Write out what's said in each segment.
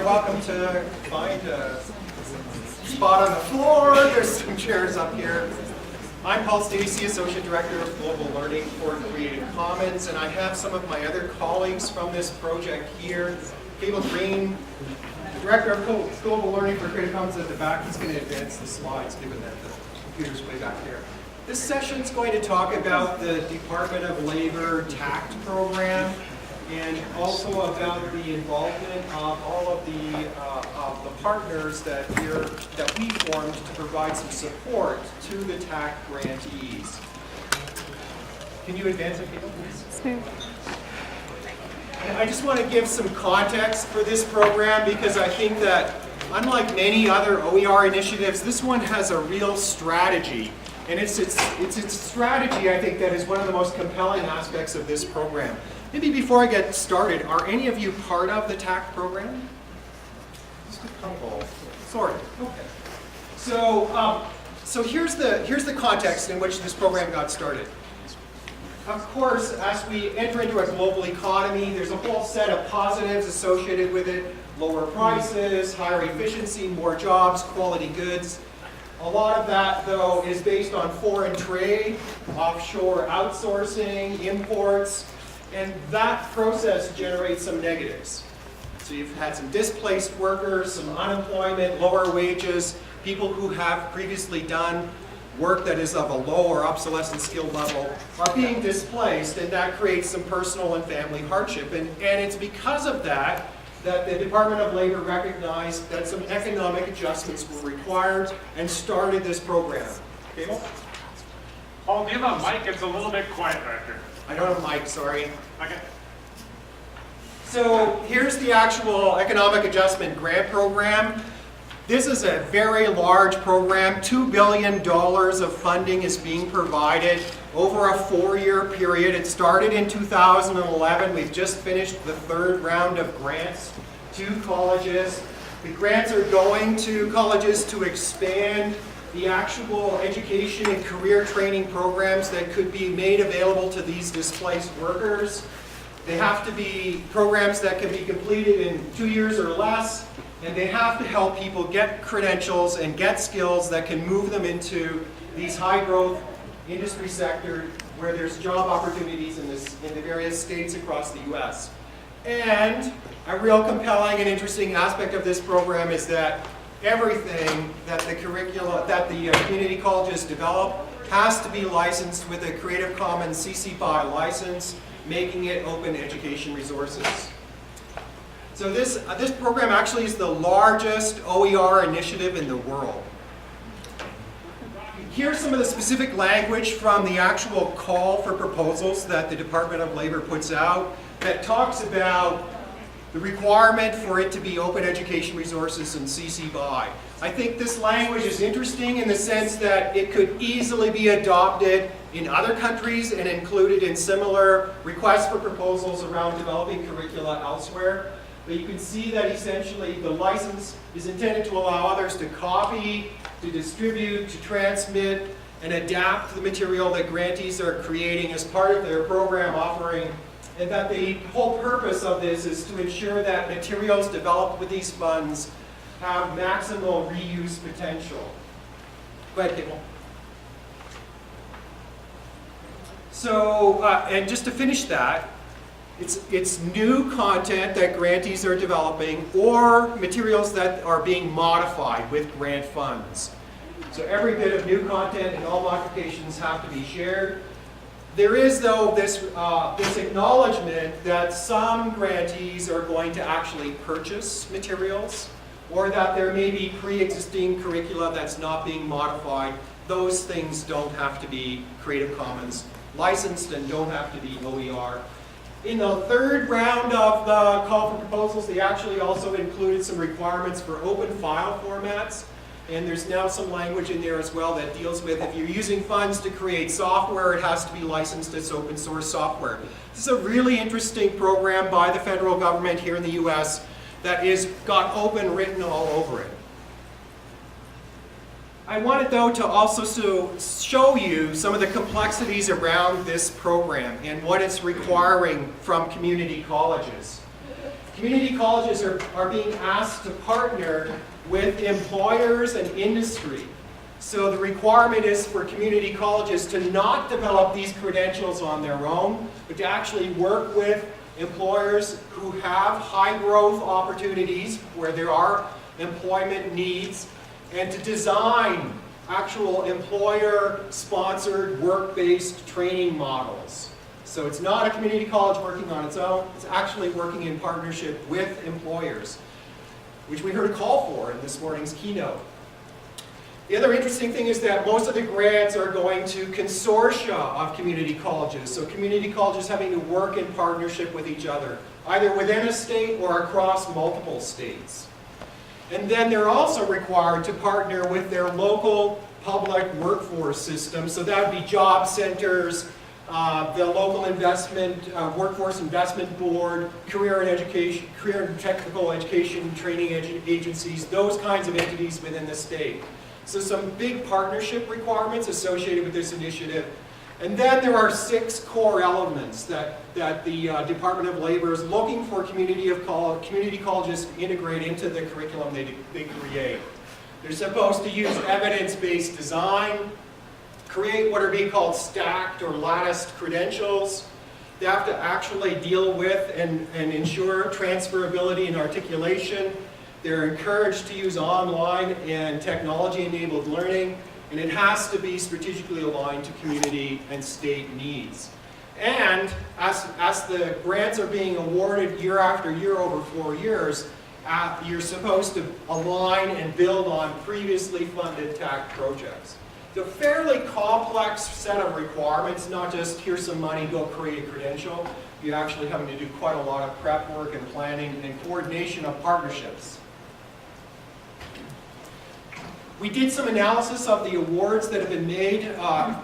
welcome to find a spot on the floor. There's some chairs up here. I'm Paul Stacey, Associate Director of Global Learning for Creative Commons, and I have some of my other colleagues from this project here. Cable Green, the Director of Global Learning for Creative Commons at the back. He's going to advance the slides, given that the computer's way back here. This session is going to talk about the Department of Labor TAACCCT program, and also about the involvement of all of the partners that we formed to provide some support to the TAACCCT grantees. Can you advance it, people, please? Sure. And I just want to give some context for this program, because I think that unlike many other OER initiatives, this one has a real strategy. And it's its strategy, I think, that is one of the most compelling aspects of this program. Maybe before I get started, are any of you part of the TAACCCT program? Just a couple. Sort of. Okay. So here's the context in which this program got started. Of course, as we enter into a global economy, there's a whole set of positives associated with it. Lower prices, higher efficiency, more jobs, quality goods. A lot of that, though, is based on foreign trade, offshore outsourcing, imports, and that process generates some negatives. So you've had some displaced workers, some unemployment, lower wages, people who have previously done work that is of a low or obsolescent skill level are being displaced, and that creates some personal and family hardship. And it's because of that the Department of Labor recognized that some economic adjustments were required and started this program. Cable? Paul, do you have a mic? It's a little bit quiet back here. I don't have a mic, sorry. Okay. So here's the actual economic adjustment grant program. This is a very large program. $2 billion of funding is being provided over a 4-year period. It started in 2011. We've just finished the 3rd round of grants to colleges. The grants are going to colleges to expand the actual education and career training programs that could be made available to these displaced workers. They have to be programs that can be completed in 2 years or less, and they have to help people get credentials and get skills that can move them into these high-growth industry sectors where there's job opportunities in the various states across the U.S. And a real compelling and interesting aspect of this program is that everything that the community colleges develop has to be licensed with a Creative Commons CC BY license, making it open education resources. So this program actually is the largest OER initiative in the world. Here's some of the specific language from the actual call for proposals that the Department of Labor puts out that talks about the requirement for it to be open education resources and CC BY. I think this language is interesting in the sense that it could easily be adopted in other countries and included in similar requests for proposals around developing curricula elsewhere. But you can see that essentially the license is intended to allow others to copy, to distribute, to transmit, and adapt the material that grantees are creating as part of their program offering. And that the whole purpose of this is to ensure that materials developed with these funds have maximal reuse potential. Go ahead, Cable. So, and just to finish that, it's new content that grantees are developing or materials that are being modified with grant funds. So every bit of new content and all modifications have to be shared. There is, though, this acknowledgement that some grantees are going to actually purchase materials, or that there may be pre-existing curricula that's not being modified. Those things don't have to be Creative Commons licensed and don't have to be OER. In the 3rd round of the call for proposals, they actually also included some requirements for open file formats. And there's now some language in there as well that deals with if you're using funds to create software, it has to be licensed as open source software. This is a really interesting program by the federal government here in the US that is got open written all over it. I wanted, though, to also show you some of the complexities around this program and what it's requiring from community colleges. community colleges are being asked to partner with employers and industry. So the requirement is for community colleges to not develop these credentials on their own, but to actually work with employers who have high growth opportunities where there are employment needs, and to design actual employer-sponsored work-based training models. So it's not a community college working on its own, it's actually working in partnership with employers, which we heard a call for in this morning's keynote. The other interesting thing is that most of the grants are going to consortia of community colleges. So community colleges having to work in partnership with each other, either within a state or across multiple states. And then they're also required to partner with their local public workforce system. So that would be job centers, the local workforce investment board, career and technical education training agencies, those kinds of entities within the state. So some big partnership requirements associated with this initiative. And then there are 6 core elements that the Department of Labor is looking for community colleges to integrate into the curriculum they create. They're supposed to use evidence-based design, create what are being called stacked or latticed credentials. They have to actually deal with and ensure transferability and articulation. They're encouraged to use online and technology-enabled learning, and it has to be strategically aligned to community and state needs. And as the grants are being awarded year after year over 4 years, you're supposed to align and build on previously funded TAACCCT projects. It's a fairly complex set of requirements, not just here's some money, go create a credential. You're actually having to do quite a lot of prep work and planning and coordination of partnerships. We did some analysis of the awards that have been made.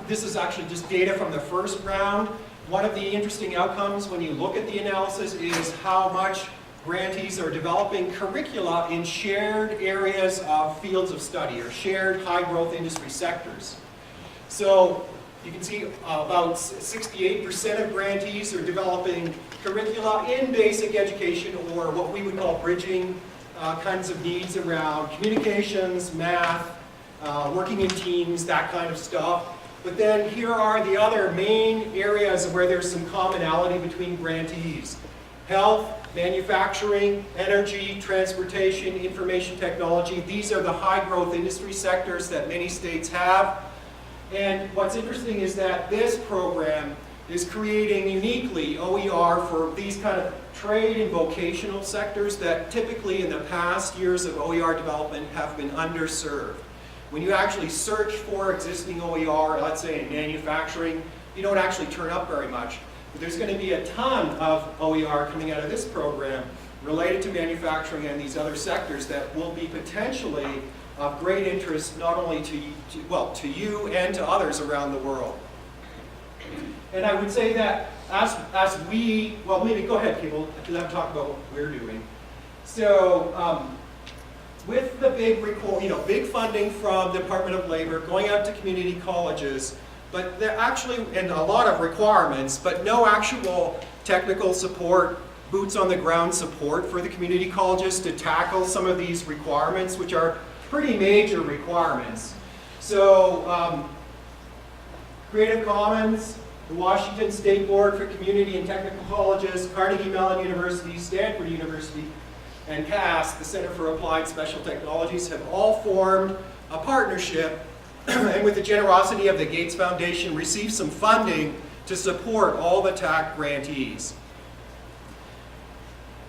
This is actually just data from the first round. One of the interesting outcomes when you look at the analysis is how much grantees are developing curricula in shared areas of fields of study or shared high growth industry sectors. So you can see about 68% of grantees are developing curricula in basic education or what we would call bridging kinds of needs around communications, math, working in teams, that kind of stuff. But then here are the other main areas where there's some commonality between grantees. Health, manufacturing, energy, transportation, information technology. These are the high growth industry sectors that many states have. And what's interesting is that this program is creating uniquely OER for these kind of trade and vocational sectors that typically in the past years of OER development have been underserved. When you actually search for existing OER, let's say in manufacturing, you don't actually turn up very much. But there's going to be a ton of OER coming out of this program related to manufacturing and these other sectors that will be potentially of great interest not only to you and to others around the world. And I would say that as we, well maybe go ahead people, because I'm talking about what we're doing. So with the big funding from the Department of Labor going out to community colleges, but they're actually, and a lot of requirements, but no actual technical support, boots on the ground support for the community colleges to tackle some of these requirements, which are pretty major requirements. So Creative Commons, the Washington State Board for Community and Technical Colleges, Carnegie Mellon University, Stanford University, and CAST, the Center for Applied Special Technologies, have all formed a partnership and with the generosity of the Gates Foundation received some funding to support all the TAACCCT grantees.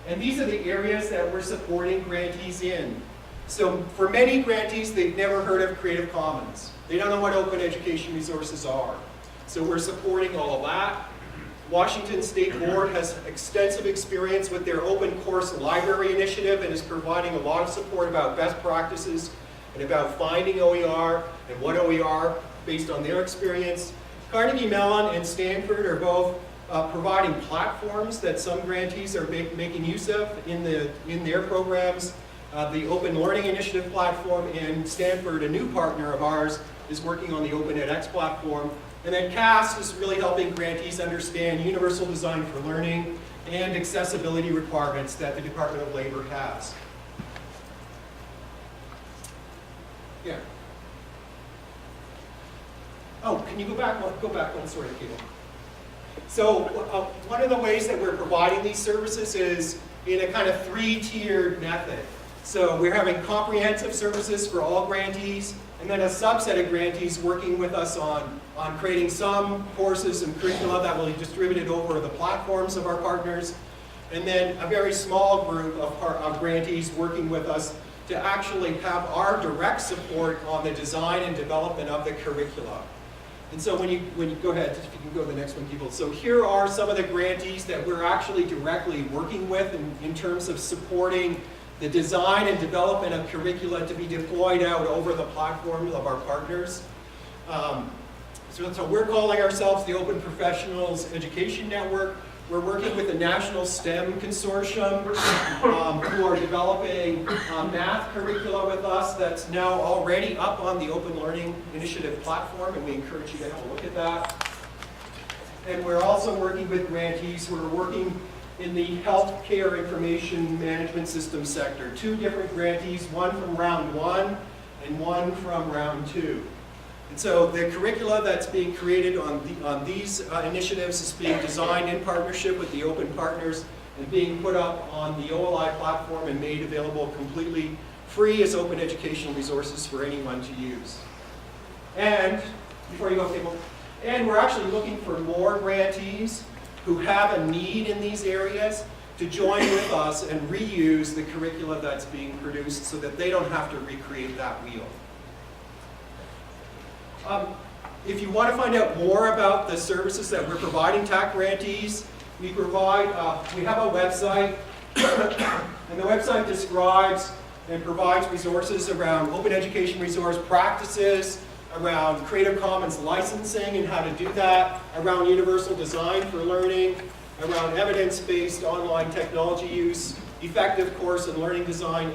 And these are the areas that we're supporting grantees in. So for many grantees, they've never heard of Creative Commons. They don't know what open education resources are. So we're supporting all of that. Washington State Board has extensive experience with their open course library initiative and is providing a lot of support about best practices and about finding OER and what OER based on their experience. Carnegie Mellon and Stanford are both providing platforms that some grantees are making use of in their programs. The Open Learning Initiative platform, and Stanford, a new partner of ours, is working on the Open edX platform. And then CAST is really helping grantees understand universal design for learning and accessibility requirements that the Department of Labor has. Yeah. Oh, can you go back one, sorry, Cable. So one of the ways that we're providing these services is in a kind of three-tiered method. So we're having comprehensive services for all grantees, and then a subset of grantees working with us on creating some courses and curricula that will be distributed over the platforms of our partners, and then a very small group of grantees working with us to actually have our direct support on the design and development of the curricula. And so when you go ahead, if you can go to the next one, people. So here are some of the grantees that we're actually directly working with in terms of supporting the design and development of curricula to be deployed out over the platform of our partners. So we're calling ourselves the Open Professionals Education Network. We're working with the National STEM Consortium, who are developing math curricula with us that's now already up on the Open Learning Initiative platform, and we encourage you to have a look at that. And we're also working with grantees who are working in the healthcare information management system sector. Two different grantees, one from round 1 and one from round 2. And so the curricula that's being created on these initiatives is being designed in partnership with the open partners and being put up on the OLI platform and made available completely free as open educational resources for anyone to use. And, before you go, Cable, and we're actually looking for more grantees who have a need in these areas to join with us and reuse the curricula that's being produced so that they don't have to recreate that wheel. If you want to find out more about the services that we're providing TAACCCT grantees, we have a website, and the website describes and provides resources around open education resource practices, around Creative Commons licensing and how to do that, around universal design for learning, around evidence-based online technology use, effective course and learning design,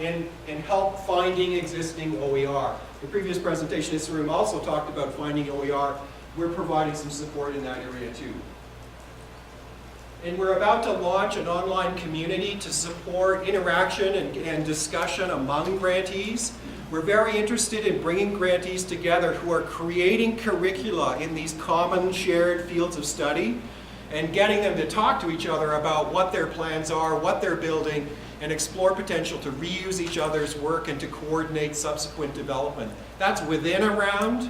and help finding existing OER. The previous presentation in this room also talked about finding OER. We're providing some support in that area too. And we're about to launch an online community to support interaction and discussion among grantees. We're very interested in bringing grantees together who are creating curricula in these common shared fields of study and getting them to talk to each other about what their plans are, what they're building, and explore potential to reuse each other's work and to coordinate subsequent development. That's within a round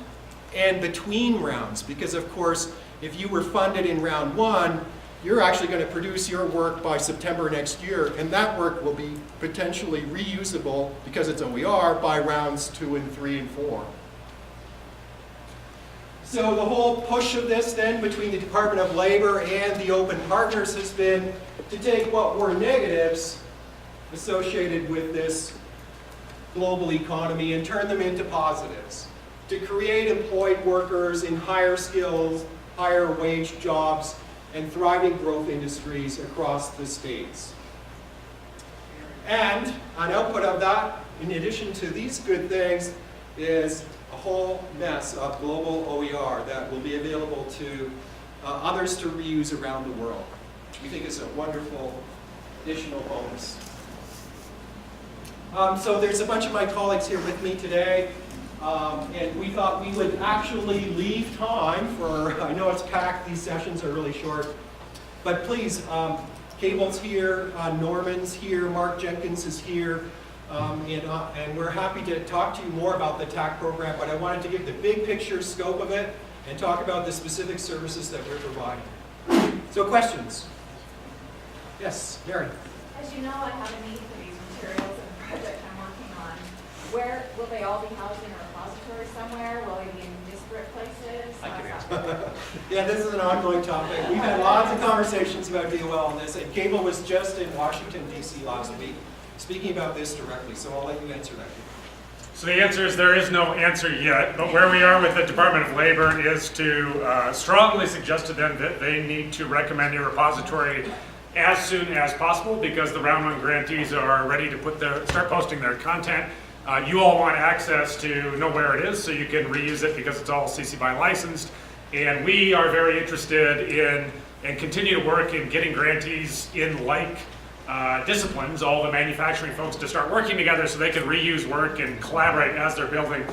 and between rounds, because of course, if you were funded in round 1, you're actually going to produce your work by September next year, and that work will be potentially reusable, because it's OER, by rounds 2 and 3 and 4. So the whole push of this then between the Department of Labor and the open partners has been to take what were negatives associated with this global economy and turn them into positives, to create employed workers in higher skills, higher wage jobs, and thriving growth industries across the states. And an output of that, in addition to these good things, is a whole mess of global OER that will be available to others to reuse around the world, which we think is a wonderful additional bonus. So there's a bunch of my colleagues here with me today, and we thought we would actually leave time for, I know it's packed, these sessions are really short, but please, Cable's here, Norman's here, Mark Jenkins is here, and we're happy to talk to you more about the TAACCCT program, but I wanted to give the big picture scope of it and talk about the specific services that we're providing. So questions? Yes, Mary. As you know, I have a need for these materials and the project I'm working on. Where will they all be housed in a repository somewhere? Will they be in disparate places? I can answer. Yeah, this is an ongoing topic. We've had lots of conversations about DOL on this, and Cable was just in Washington, D.C. last week speaking about this directly, so I'll let you answer that. So the answer is there is no answer yet, but where we are with the Department of Labor is to strongly suggest to them that they need to recommend a repository as soon as possible, because the round 1 grantees are ready to start posting their content. You all want access to know where it is so you can reuse it because it's all CC BY licensed. And we are very interested in and continue to work in getting grantees in like disciplines, all the manufacturing folks, to start working together so they can reuse work and collaborate as they're building.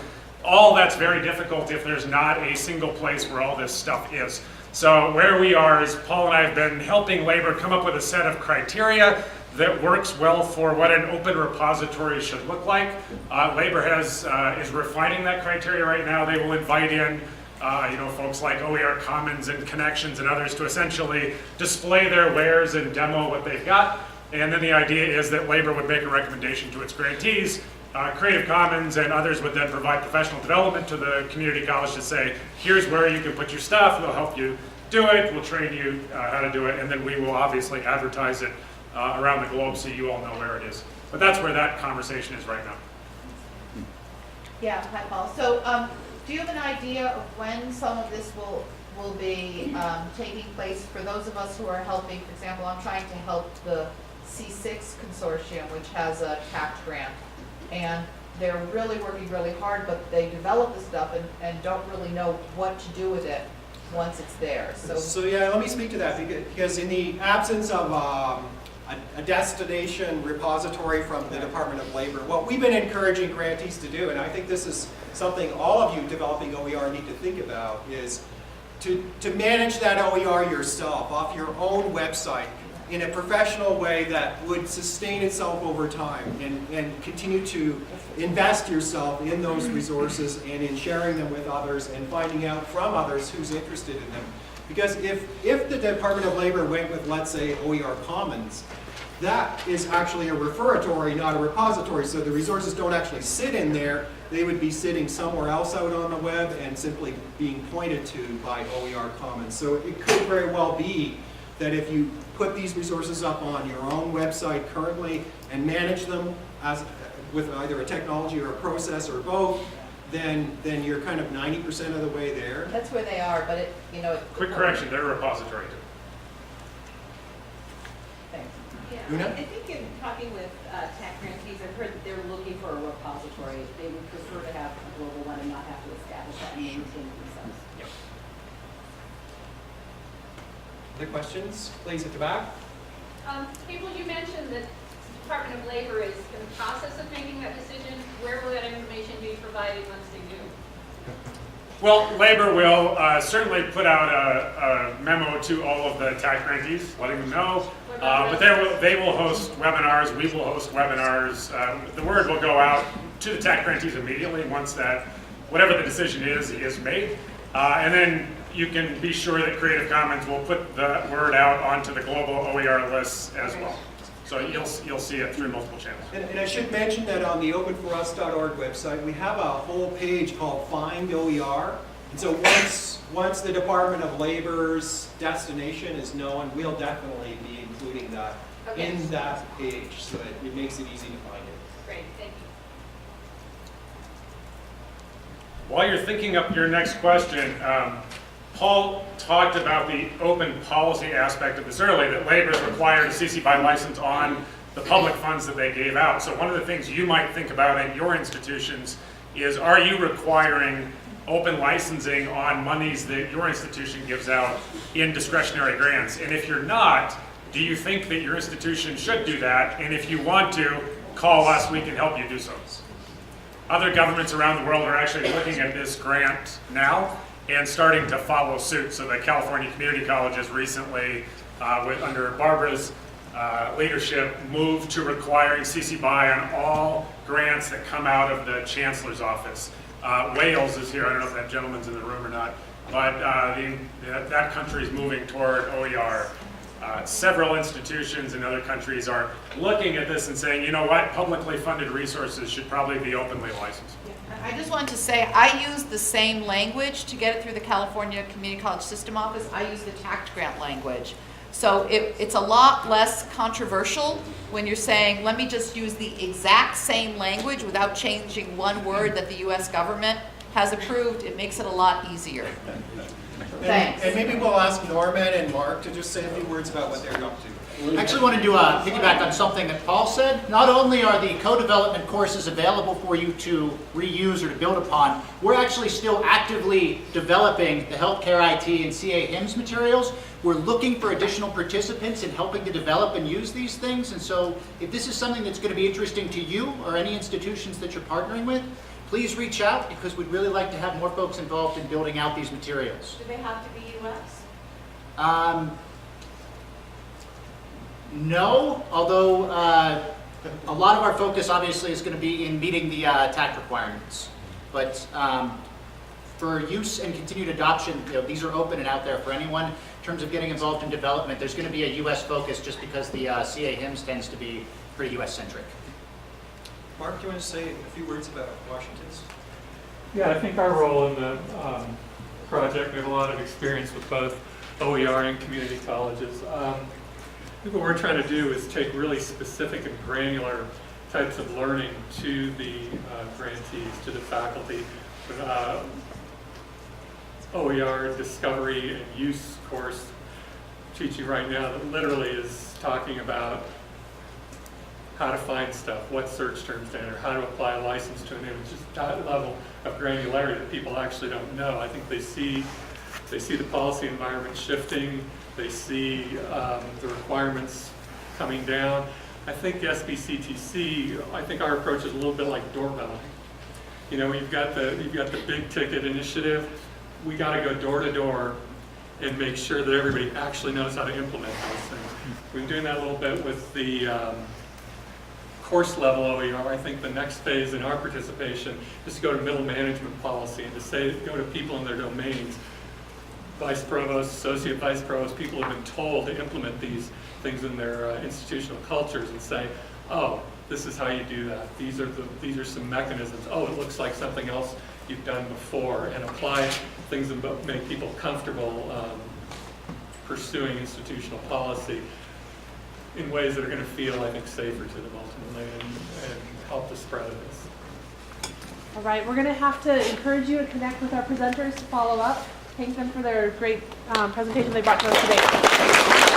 All that's very difficult if there's not a single place where all this stuff is. So where we are is Paul and I have been helping labor come up with a set of criteria that works well for what an open repository should look like. Labor is refining that criteria right now. They will invite in folks like OER Commons and Connections and others to essentially display their wares and demo what they've got. And then the idea is that labor would make a recommendation to its grantees. Creative Commons and others would then provide professional development to the community college to say, here's where you can put your stuff, we'll help you do it, we'll train you how to do it, and then we will obviously advertise it around the globe so you all know where it is. But that's where that conversation is right now. Yeah, hi Paul. So do you have an idea of when some of this will be taking place for those of us who are helping? For example, I'm trying to help the C6 consortium, which has a TAACCCT grant. And they're really working really hard, but they develop the stuff and don't really know what to do with it once it's there. So yeah, let me speak to that, because in the absence of a destination repository from the Department of Labor, what we've been encouraging grantees to do, and I think this is something all of you developing OER need to think about, is to manage that OER yourself off your own website in a professional way that would sustain itself over time, and continue to invest yourself in those resources and in sharing them with others and finding out from others who's interested in them. Because if the Department of Labor went with, let's say, OER Commons, that is actually a referatory, not a repository, so the resources don't actually sit in there. They would be sitting somewhere else out on the web and simply being pointed to by OER Commons. So it could very well be that if you put these resources up on your own website currently and manage them with either a technology or a process or both, then you're kind of 90% of the way there. That's where they are, but Quick correction, they're a repository too. Thanks. Yeah, Una? I think in talking with TAC grantees, I've heard that they're looking for a repository. They would prefer to have a global one and not have to establish that and maintain it themselves. Yep. Other questions? Please, at the back. People, you mentioned that the Department of Labor is in the process of making that decision. Where will that information be provided once they do? Well, Labor will certainly put out a memo to all of the TAC grantees, letting them know. But they will host webinars, we will host webinars. The word will go out to the TAC grantees immediately once that, whatever the decision is made. And then you can be sure that Creative Commons will put the word out onto the global OER lists as well. So you'll see it through multiple channels. And I should mention that on the openforus.org website, we have a whole page called Find OER. And so once the Department of Labor's destination is known, we'll definitely be including that in that page, so it makes it easy to find it. Great, thank you. While you're thinking up your next question, Paul talked about the open policy aspect of this earlier, that labor is required a CC BY license on the public funds that they gave out. So one of the things you might think about at your institutions is, are you requiring open licensing on monies that your institution gives out in discretionary grants? And if you're not, do you think that your institution should do that? And if you want to, call us, we can help you do so. Other governments around the world are actually looking at this grant now and starting to follow suit. So the California Community Colleges recently, under Barbara's leadership, moved to requiring CC BY on all grants that come out of the Chancellor's office. Wales is here, I don't know if that gentleman's in the room or not, but that country is moving toward OER. Several institutions in other countries are looking at this and saying, you know what, publicly funded resources should probably be openly licensed. I just wanted to say, I use the same language to get it through the California Community College System Office. I use the TAACCCT grant language. So it's a lot less controversial when you're saying, let me just use the exact same language without changing one word that the US government has approved. It makes it a lot easier. Thanks. And maybe we'll ask Norman and Mark to just say a few words about what they're up to. I actually want to do a piggyback on something that Paul said. Not only are the co-development courses available for you to reuse or to build upon, we're actually still actively developing the healthcare IT and CA HIMSS materials. We're looking for additional participants in helping to develop and use these things. And so if this is something that's going to be interesting to you or any institutions that you're partnering with, please reach out because we'd really like to have more folks involved in building out these materials. Do they have to be US? No, although a lot of our focus obviously is going to be in meeting the TAACCCT requirements. But for use and continued adoption, these are open and out there for anyone. In terms of getting involved in development, there's going to be a US focus just because the CA HIMSS tends to be pretty US centric. Mark, do you want to say a few words about Washington's? Yeah, I think our role in the project, we have a lot of experience with both OER and community colleges. I think what we're trying to do is take really specific and granular types of learning to the grantees, to the faculty. OER discovery and use course teaching right now that literally is talking about how to find stuff, what search terms to enter, how to apply a license to an image, just that level of granularity that people actually don't know. I think they see the policy environment shifting, they see the requirements coming down. I think SBCTC, I think our approach is a little bit like doorbelling. You know, you've got the big ticket initiative. We got to go door to door and make sure that everybody actually knows how to implement those things. We've been doing that a little bit with the course level OER. I think the next phase in our participation is to go to middle management policy and to say, go to people in their domains, vice provosts, associate vice provosts, people who have been told to implement these things in their institutional cultures and say, oh, this is how you do that. These are some mechanisms. Oh, it looks like something else you've done before, and apply things that make people comfortable pursuing institutional policy in ways that are going to feel, I think, safer to them ultimately and help the spread of this. All right, we're going to have to encourage you to connect with our presenters to follow up. Thank them for their great presentation they brought to us today.